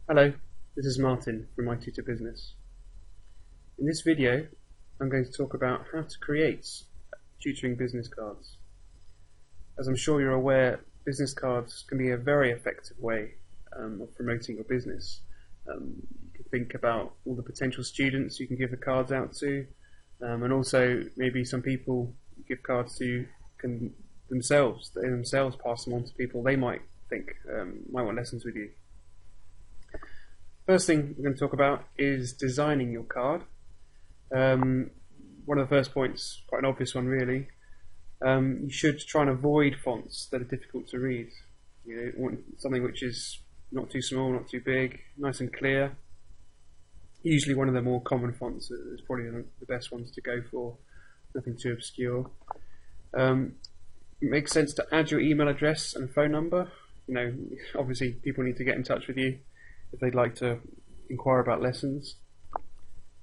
Hello, this is Martin from my Tutor business. In this video, I'm going to talk about how to create tutoring business cards. As I'm sure you're aware, business cards can be a very effective way of promoting your business. You can think about all the potential students you can give the cards out to, and also maybe some people you give cards to can themselves pass them on to people they might think might want lessons with you. First thing we're going to talk about is designing your card. One of the first points, quite an obvious one really, you should try and avoid fonts that are difficult to read. You want something which is not too small, not too big, nice and clear. Usually one of the more common fonts is probably the best ones to go for, nothing too obscure. It makes sense to add your email address and phone number. Obviously people need to get in touch with you if they'd like to inquire about lessons.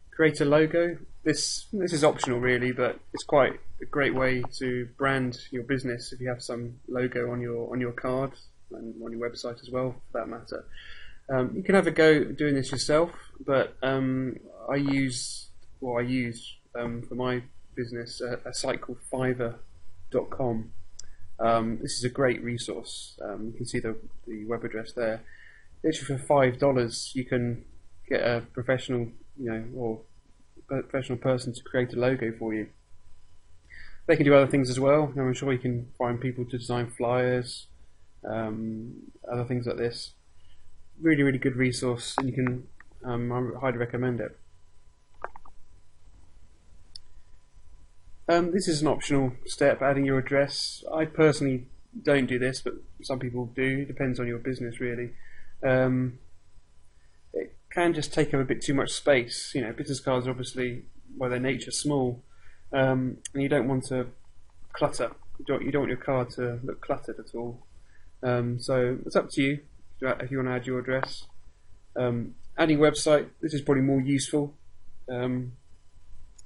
Create a logo. This is optional really, but it's quite a great way to brand your business if you have some logo on your card and on your website as well, for that matter. You can have a go doing this yourself, but I use for my business a site called Fiverr.com. This is a great resource. You can see the web address there. Literally for $5 you can get a professional, or professional person to create a logo for you. They can do other things as well. I'm sure you can find people to design flyers, other things like this. Really, really good resource, and you can I highly recommend it. This is an optional step, adding your address. I personally don't do this, but some people do. It depends on your business really. It can just take up a bit too much space. Business cards are obviously by their nature small, and you don't want to clutter. You don't want your card to look cluttered at all. So it's up to you if you want to add your address. Adding website, this is probably more useful.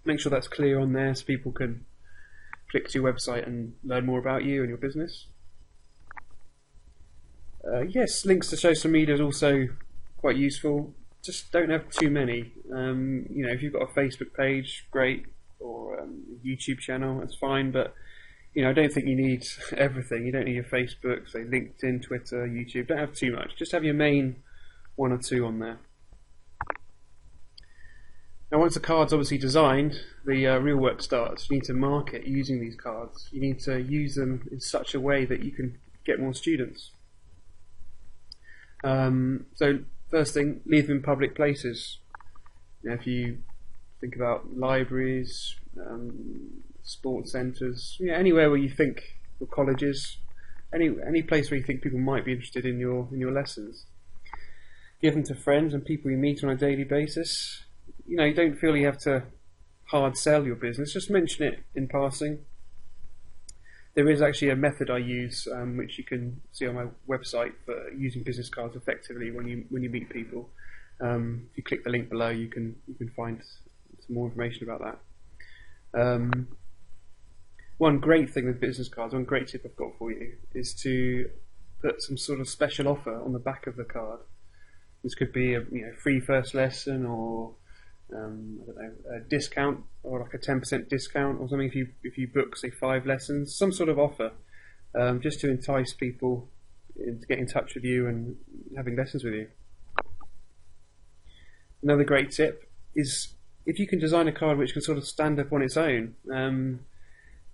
Make sure that's clear on there so people can click to your website and learn more about you and your business. Yes, links to social media is also quite useful. Just don't have too many. If you've got a Facebook page, great, or a YouTube channel, that's fine. But I don't think you need everything. You don't need your Facebook, say LinkedIn, Twitter, YouTube. Don't have too much. Just have your main one or two on there. Now, once the card's obviously designed, the real work starts. You need to market using these cards. You need to use them in such a way that you can get more students. So first thing, leave them in public places. If you think about libraries, sports centres, anywhere where you think, or colleges, any place where you think people might be interested in your lessons. Give them to friends and people you meet on a daily basis. You don't feel you have to hard sell your business. Just mention it in passing. There is actually a method I use, which you can see on my website, for using business cards effectively when you meet people. If you click the link below, you can find some more information about that. One great thing with business cards, one great tip I've got for you, is to put some sort of special offer on the back of the card. This could be a free first lesson, or a discount, or like a 10% discount or something if you book, say, 5 lessons, some sort of offer, just to entice people to get in touch with you and having lessons with you. Another great tip is if you can design a card which can sort of stand up on its own.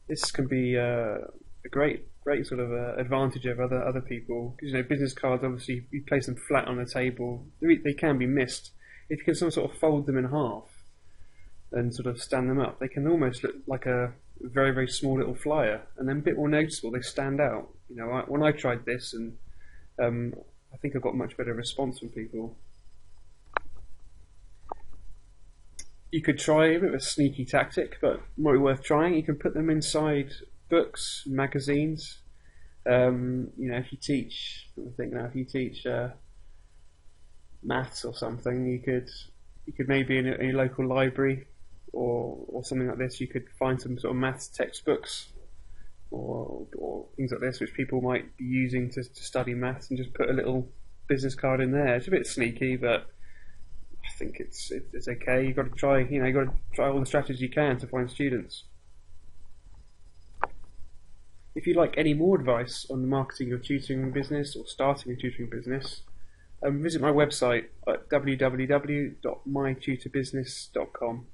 This can be a great sort of advantage over other people, because business cards, obviously you place them flat on a table, they can be missed. If you can sort of fold them in half and sort of stand them up, they can almost look like a very, very small little flyer, and then a bit more noticeable. They stand out. When I tried this, and I think I got much better response from people. You could try a bit of a sneaky tactic, but might be worth trying. You can put them inside books, magazines. If you teach, maths or something, you could maybe in a local library or something like this, you could find some sort of maths textbooks or things like this which people might be using to study maths, and just put a little business card in there. It's a bit sneaky, but I think it's okay. You've got to try, you've got to try all the strategies you can to find students. If you'd like any more advice on marketing your tutoring business or starting a tutoring business, visit my website at www.mytutorbusiness.com.